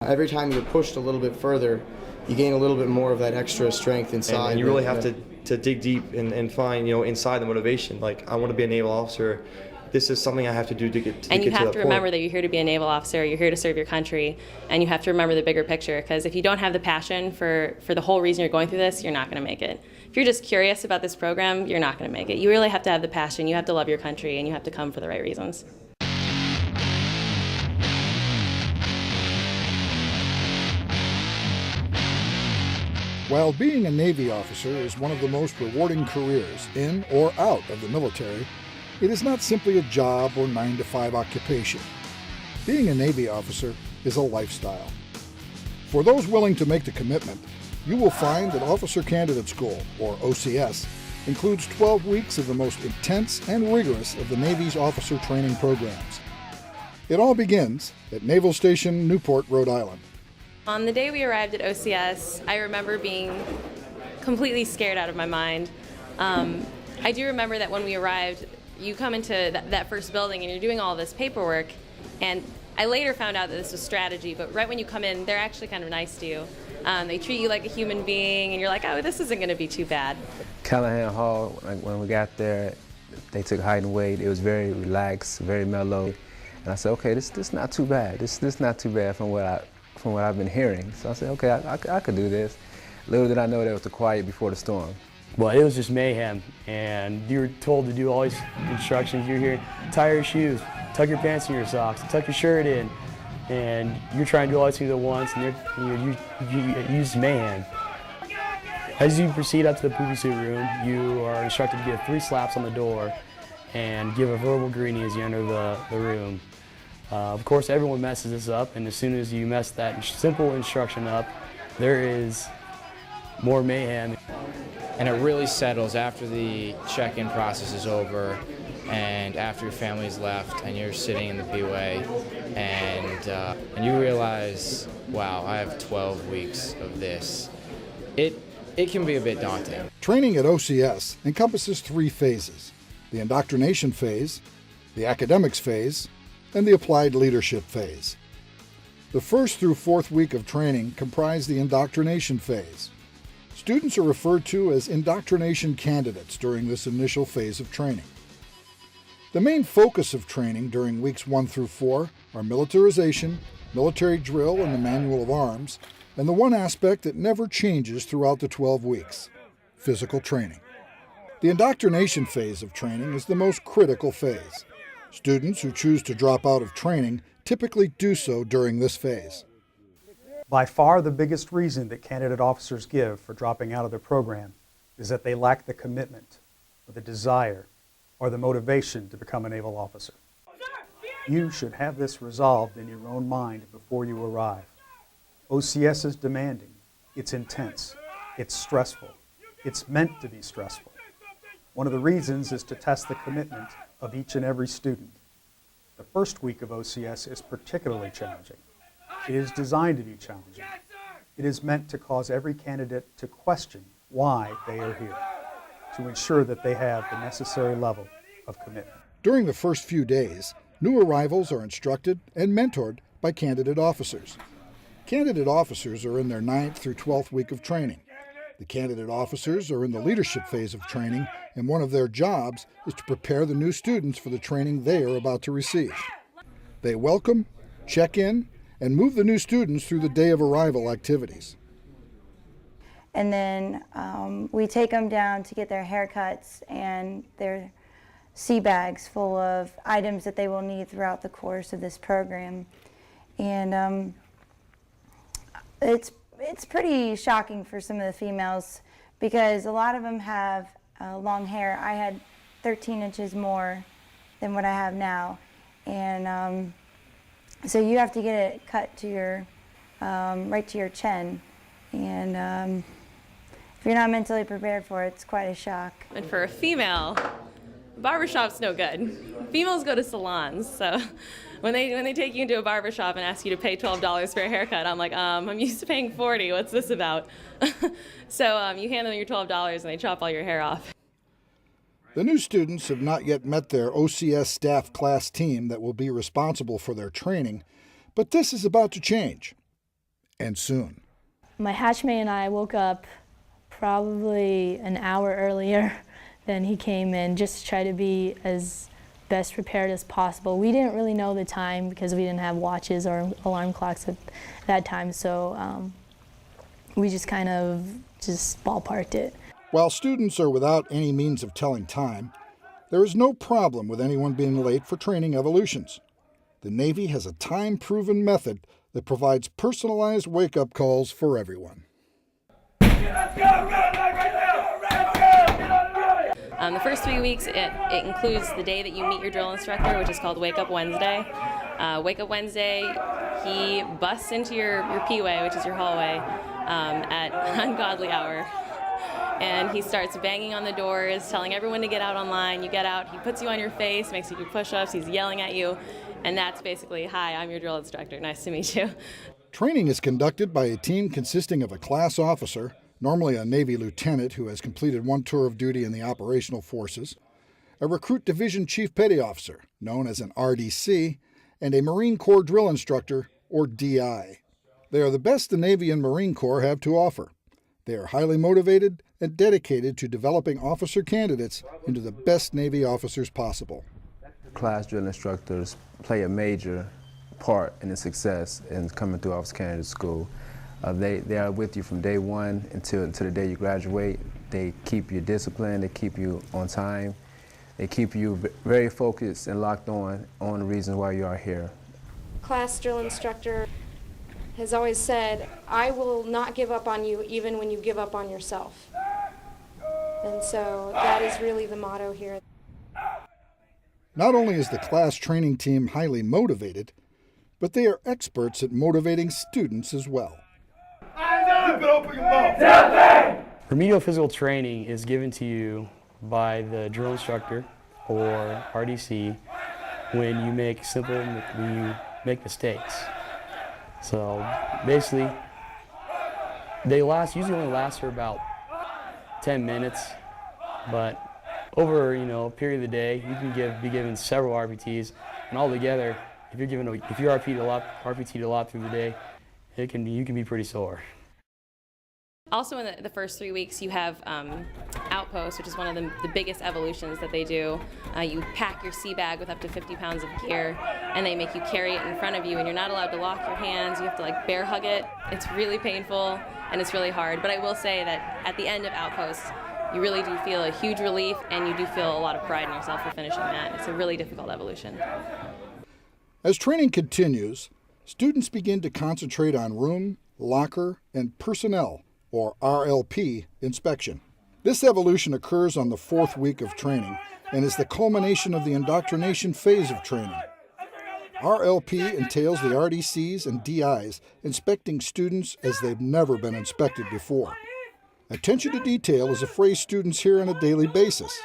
Every time you're pushed a little bit further, you gain a little bit more of that extra strength inside. And you really have to dig deep and find, inside the motivation. Like, I want to be a naval officer. This is something I have to do to get to And you have to remember point. that you're here to be a naval officer, you're here to serve your country, and you have to remember the bigger picture, because if you don't have the passion for the whole reason you're going through this, you're not going to make it. If you're just curious about this program, you're not going to make it. You really have to have the passion, you have to love your country, and you have to come for the right reasons. While being a Navy officer is one of the most rewarding careers in or out of the military, it is not simply a job or 9-to-5 occupation. Being a Navy officer is a lifestyle. For those willing to make the commitment, you will find that Officer Candidate School, or OCS, includes 12 weeks of the most intense and rigorous of the Navy's officer training programs. It all begins at Naval Station Newport, Rhode Island. On the day we arrived at OCS, I remember being completely scared out of my mind. I do remember that when we arrived, you come into that first building and you're doing all this paperwork, and I later found out that this was strategy, but right when you come in, they're actually kind of nice to you. They treat you like a human being, and you're like, oh, this isn't going to be too bad. Callahan Hall, when we got there, they took height and weight. It was very relaxed, very mellow. And I said, okay, this not too bad. This not too bad from what I've been hearing. So I said, okay, I could do this. Little did I know that was the quiet before the storm. Well, it was just mayhem, and you were told to do all these instructions. You're here, tie your shoes, tuck your pants in your socks, tuck your shirt in, and you're trying to do all these things at once, and you use mayhem. As you proceed up to the poopy suit room, you are instructed to give 3 slaps on the door and give a verbal greeting as you enter the room. Of course, everyone messes this up, and as soon as you mess that simple instruction up, there is more mayhem. And it really settles after the check-in process is over and after your family's left and you're sitting in the B-way and you realize, wow, I have 12 weeks of this. It can be a bit daunting. Training at OCS encompasses 3 phases: the indoctrination phase, the academics phase, and the applied leadership phase. The first through 4th week of training comprise the indoctrination phase. Students are referred to as indoctrination candidates during this initial phase of training. The main focus of training during weeks 1 through 4 are militarization, military drill and the manual of arms, and the one aspect that never changes throughout the 12 weeks, physical training. The indoctrination phase of training is the most critical phase. Students who choose to drop out of training typically do so during this phase. By far the biggest reason that candidate officers give for dropping out of their program is that they lack the commitment, or the desire, or the motivation to become a naval officer. You should have this resolved in your own mind before you arrive. OCS is demanding, it's intense, it's stressful, it's meant to be stressful. One of the reasons is to test the commitment of each and every student. The first week of OCS is particularly challenging. It is designed to be challenging. It is meant to cause every candidate to question why they are here, to ensure that they have the necessary level of commitment. During the first few days, new arrivals are instructed and mentored by candidate officers. Candidate officers are in their 9th through 12th week of training. The candidate officers are in the leadership phase of training, and one of their jobs is to prepare the new students for the training they are about to receive. They welcome, check in, and move the new students through the day of arrival activities. And then we take them down to get their haircuts and their sea bags full of items that they will need throughout the course of this program. And it's pretty shocking for some of the females because a lot of them have long hair. I had 13 inches more than what I have now. And so you have to get it cut to your, right to your chin. And if you're not mentally prepared for it, it's quite a shock. And for a female, barbershop's no good. Females go to salons, so when they take you into a barbershop and ask you to pay $12 for a haircut, I'm like, I'm used to paying $40, what's this about? So you hand them your $12 and they chop all your hair off. The new students have not yet met their OCS staff class team that will be responsible for their training, but this is about to change. and soon. My hatchmate and I woke up probably an hour earlier than he came in, just to try to be as best prepared as possible. We didn't really know the time because we didn't have watches or alarm clocks at that time, so we just kind of ballparked it. While students are without any means of telling time, there is no problem with anyone being late for training evolutions. The Navy has a time-proven method that provides personalized wake-up calls for everyone. The first 3 weeks, it includes the day that you meet your drill instructor, which is called Wake Up Wednesday. Wake Up Wednesday, he busts into your P-way, which is your hallway, at an ungodly hour. And he starts banging on the doors, telling everyone to get out online. You get out, he puts you on your face, makes you do push-ups, he's yelling at you. And that's basically, hi, I'm your drill instructor, nice to meet you. Training is conducted by a team consisting of a class officer, normally a Navy lieutenant who has completed one tour of duty in the operational forces, a recruit division chief petty officer, known as an RDC, and a Marine Corps drill instructor, or DI. They are the best the Navy and Marine Corps have to offer. They are highly motivated and dedicated to developing officer candidates into the best Navy officers possible. Class drill instructors play a major part in the success in coming through officer candidate school. They are with you from day one until the day you graduate. They keep you disciplined, they keep you on time, they keep you very focused and locked on the reasons why you are here. Class drill instructor has always said, I will not give up on you even when you give up on yourself. And so that is really the motto here. Not only is the class training team highly motivated, but they are experts at motivating students as well. Remedial physical training is given to you by the drill instructor or RDC when you make mistakes. So basically, they usually only last for about 10 minutes, but over a period of the day, you can be given several RPTs, and altogether, if you're RPT'd a lot through the day, you can be pretty sore. Also in the first 3 weeks, you have Outpost, which is one of the biggest evolutions that they do. You pack your sea bag with up to 50 pounds of gear, and they make you carry it in front of you, and you're not allowed to lock your hands. You have to bear hug it. It's really painful, and it's really hard. But I will say that at the end of Outpost, you really do feel a huge relief, and you do feel a lot of pride in yourself for finishing that. It's a really difficult evolution. As training continues, students begin to concentrate on room, locker, and personnel, or RLP, inspection. This evolution occurs on the 4th week of training and is the culmination of the indoctrination phase of training. RLP entails the RDCs and DIs inspecting students as they've never been inspected before. Attention to detail is a phrase students hear on a daily basis.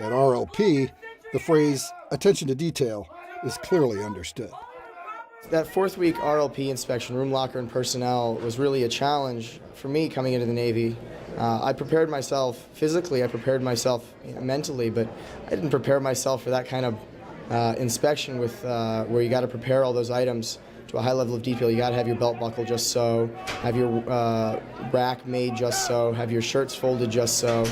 At RLP, the phrase attention to detail is clearly understood. That 4th week RLP inspection, room, locker, and personnel, was really a challenge for me coming into the Navy. I prepared myself physically, I prepared myself mentally, but I didn't prepare myself for that kind of inspection with where you got to prepare all those items to a high level of detail. You got to have your belt buckle just so, have your rack made just so, have your shirts folded just so.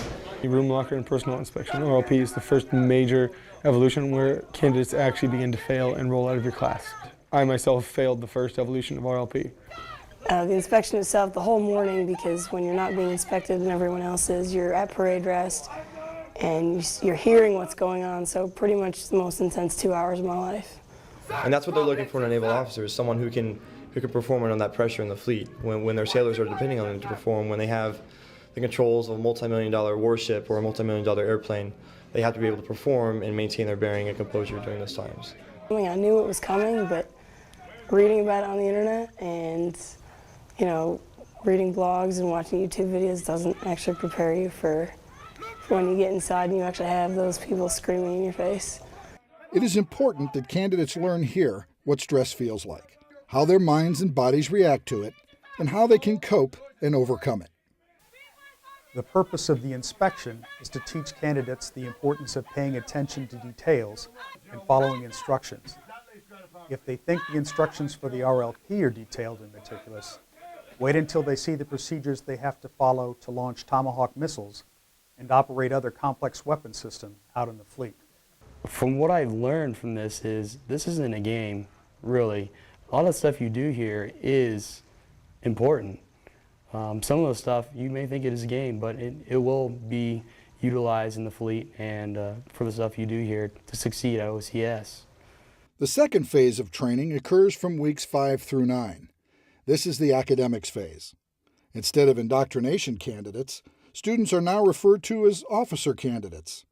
Room, locker, and personnel inspection, RLP, is the first major evolution where candidates actually begin to fail and roll out of your class. I myself failed the first evolution of RLP. The inspection itself, the whole morning, because when you're not being inspected and everyone else is, you're at parade rest and you're hearing what's going on, so pretty much the most intense 2 hours of my life. And that's what they're looking for in a naval officer, is someone who can perform under that pressure in the fleet, when their sailors are depending on them to perform, when they have the controls of a multi-million-dollar warship or a multi-million-dollar airplane. They have to be able to perform and maintain their bearing and composure during those times. I knew it was coming, but reading about it on the internet and, reading blogs and watching YouTube videos doesn't actually prepare you for when you get inside and you actually have those people screaming in your face. It is important that candidates learn here what stress feels like, how their minds and bodies react to it, and how they can cope and overcome it. The purpose of the inspection is to teach candidates the importance of paying attention to details and following instructions. If they think the instructions for the RLP are detailed and meticulous, Wait until they see the procedures they have to follow to launch Tomahawk missiles and operate other complex weapon systems out in the fleet. From what I've learned from this isn't a game, really. A lot of the stuff you do here is important. Some of the stuff you may think it is a game, but it will be utilized in the fleet and for the stuff you do here to succeed at OCS. The second phase of training occurs from weeks 5 through 9. This is the academics phase. Instead of indoctrination candidates, students are now referred to as officer candidates.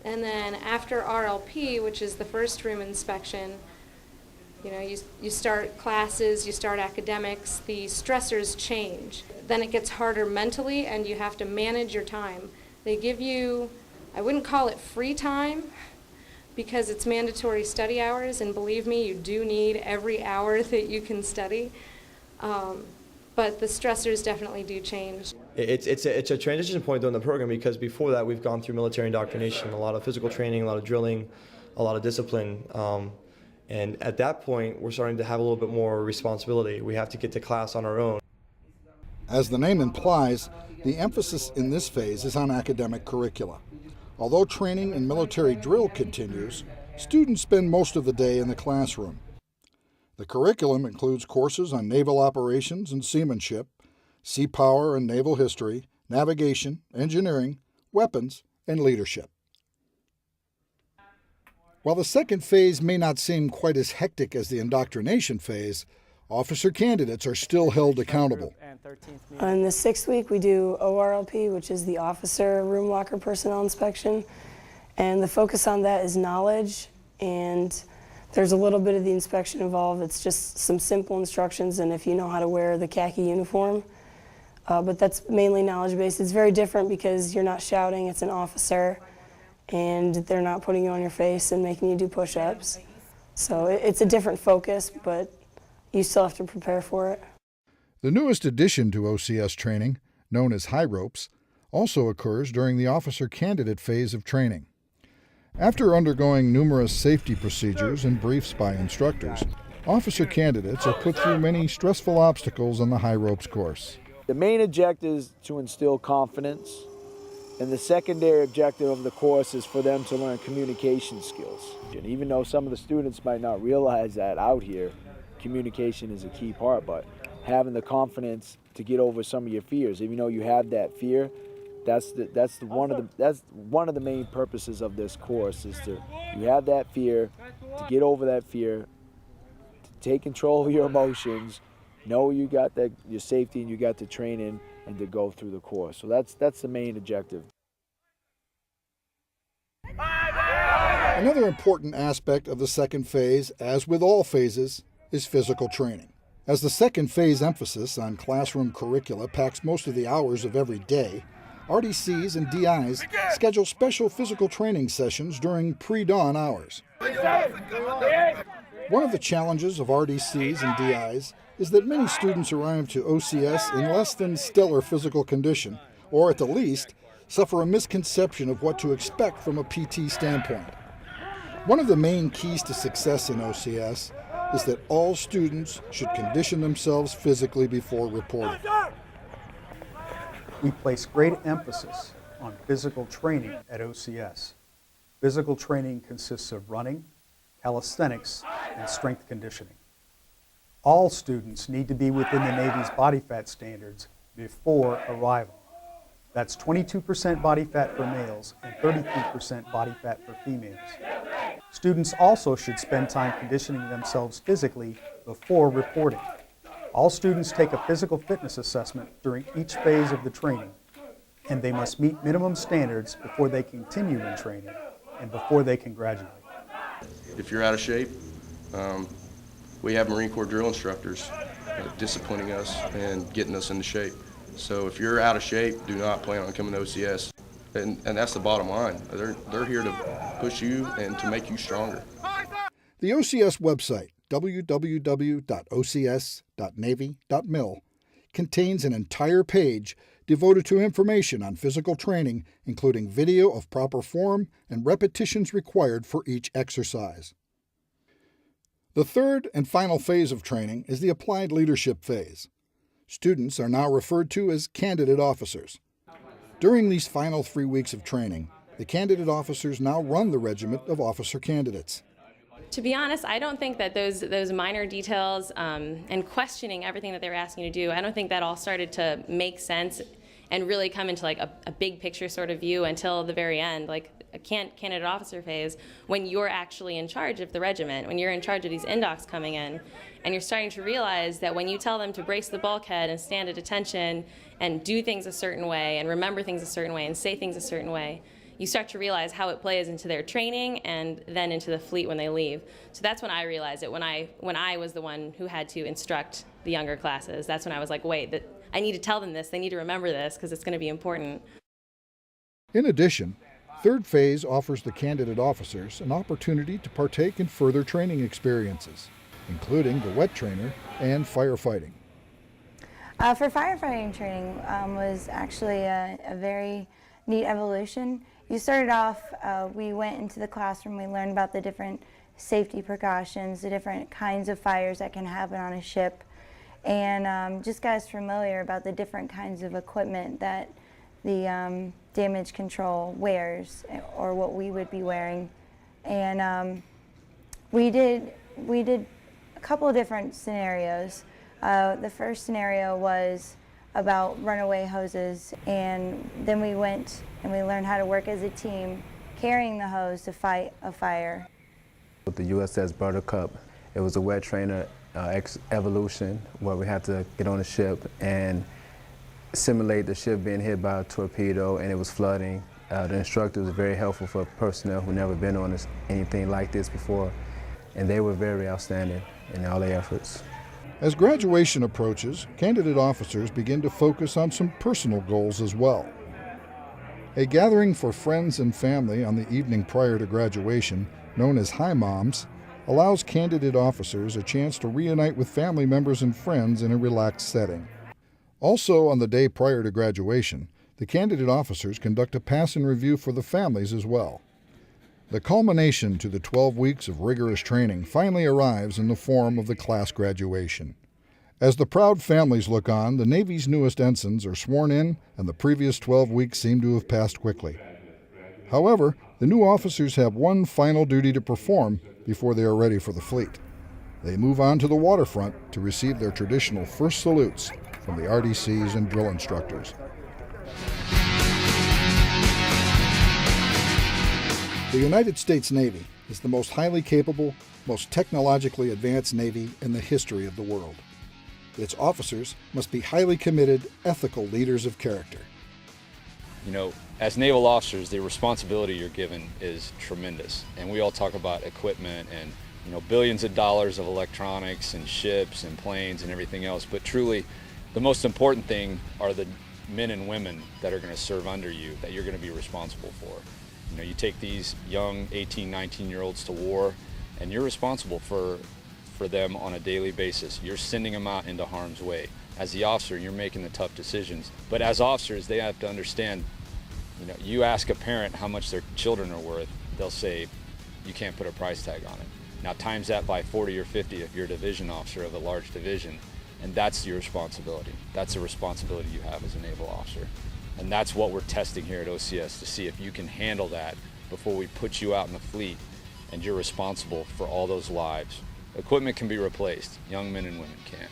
And then after RLP, which is the first room inspection, you start classes, you start academics, the stressors change. Then it gets harder mentally and you have to manage your time. They give you, I wouldn't call it free time because it's mandatory study hours, and believe me, you do need every hour that you can study. But the stressors definitely do change. It's a transition point during the program because before that we've gone through military indoctrination, a lot of physical training, a lot of drilling, a lot of discipline. And at that point, we're starting to have a little bit more responsibility. We have to get to class on our own. As the name implies, the emphasis in this phase is on academic curricula. Although training and military drill continues, students spend most of the day in the classroom. The curriculum includes courses on naval operations and seamanship, sea power and naval history, navigation, engineering, weapons, and leadership. While the second phase may not seem quite as hectic as the indoctrination phase, officer candidates are still held accountable. In the 6th week, we do ORLP, which is the officer room locker personnel inspection. And the focus on that is knowledge, and there's a little bit of the inspection involved. It's just some simple instructions, and if you know how to wear the khaki uniform. But that's mainly knowledge-based. It's very different because you're not shouting, it's an officer, and they're not putting you on your face and making you do push-ups. So it's a different focus, but you still have to prepare for it. The newest addition to OCS training, known as high ropes, also occurs during the officer candidate phase of training. After undergoing numerous safety procedures and briefs by instructors, officer candidates are put through many stressful obstacles on the high ropes course. The main objective is to instill confidence, and the secondary objective of the course is for them to learn communication skills. And even though some of the students might not realize that out here, communication is a key part, but having the confidence to get over some of your fears. Even though you have that fear, that's one of the main purposes of this course is you have that fear, to get over that fear, to take control of your emotions, know you got your safety and you got the training, and to go through the course. So that's the main objective. Another important aspect of the second phase, as with all phases, is physical training. As the second phase emphasis on classroom curricula packs most of the hours of every day, RDCs and DIs schedule special physical training sessions during pre-dawn hours. One of the challenges of RDCs and DIs is that many students arrive to OCS in less than stellar physical condition, or at the least, suffer a misconception of what to expect from a PT standpoint. One of the main keys to success in OCS is that all students should condition themselves physically before reporting. We place great emphasis on physical training at OCS. Physical training consists of running, calisthenics, and strength conditioning. All students need to be within the Navy's body fat standards before arrival. That's 22% body fat for males and 33% body fat for females. Students also should spend time conditioning themselves physically before reporting. All students take a physical fitness assessment during each phase of the training, and they must meet minimum standards before they continue in training and before they can graduate. If you're out of shape, we have Marine Corps drill instructors disciplining us and getting us into shape. So if you're out of shape, do not plan on coming to OCS. And that's the bottom line. They're here to push you and to make you stronger. The OCS website, www.ocs.navy.mil, contains an entire page devoted to information on physical training, including video of proper form and repetitions required for each exercise. The third and final phase of training is the applied leadership phase. Students are now referred to as candidate officers. During these final 3 weeks of training, the candidate officers now run the regiment of officer candidates. To be honest, I don't think that those minor details and questioning everything that they were asking you to do, I don't think that all started to make sense and really come into like a big picture sort of view until the very end, like a candidate officer phase, when you're actually in charge of the regiment, when you're in charge of these indocs coming in, and you're starting to realize that when you tell them to brace the bulkhead and stand at attention and do things a certain way and remember things a certain way and say things a certain way, you start to realize how it plays into their training and then into the fleet when they leave. So that's when I realized it, when I was the one who had to instruct the younger classes. That's when I was like, wait, I need to tell them this, they need to remember this because it's going to be important. In addition, third phase offers the candidate officers an opportunity to partake in further training experiences, including the wet trainer and firefighting. For firefighting training was actually a very neat evolution. You started off, we went into the classroom, we learned about the different safety precautions, the different kinds of fires that can happen on a ship, and just got us familiar about the different kinds of equipment that the damage control wears, or what we would be wearing. And we did a couple of different scenarios. The first scenario was about runaway hoses, and then we went and we learned how to work as a team carrying the hose to fight a fire. With the USS Buttercup, it was a wet trainer evolution where we had to get on a ship and simulate the ship being hit by a torpedo and it was flooding. The instructor was very helpful for personnel who never been on anything like this before, and they were very outstanding in all their efforts. As graduation approaches, candidate officers begin to focus on some personal goals as well. A gathering for friends and family on the evening prior to graduation, known as Hi Moms, allows candidate officers a chance to reunite with family members and friends in a relaxed setting. Also, on the day prior to graduation, the candidate officers conduct a pass-in review for the families as well. The culmination to the 12 weeks of rigorous training finally arrives in the form of the class graduation. As the proud families look on, the Navy's newest ensigns are sworn in, and the previous 12 weeks seem to have passed quickly. However, the new officers have one final duty to perform before they are ready for the fleet. They move on to the waterfront to receive their traditional first salutes from the RDCs and drill instructors. The United States Navy is the most highly capable, most technologically advanced Navy in the history of the world. Its officers must be highly committed, ethical leaders of character. You know, as naval officers, the responsibility you're given is tremendous. And we all talk about equipment and, you know, billions of dollars of electronics and ships and planes and everything else. But truly, the most important thing are the men and women that are going to serve under you, that you're going to be responsible for. You know, you take these young 18, 19-year-olds to war, and you're responsible for them on a daily basis. You're sending them out into harm's way. As the officer, you're making the tough decisions. But as officers, they have to understand, you know, you ask a parent how much their children are worth, they'll say, you can't put a price tag on it. Now times that by 40 or 50 if you're a division officer of a large division, and that's your responsibility. That's the responsibility you have as a naval officer. And that's what we're testing here at OCS, to see if you can handle that before we put you out in the fleet and you're responsible for all those lives. Equipment can be replaced, young men and women can't.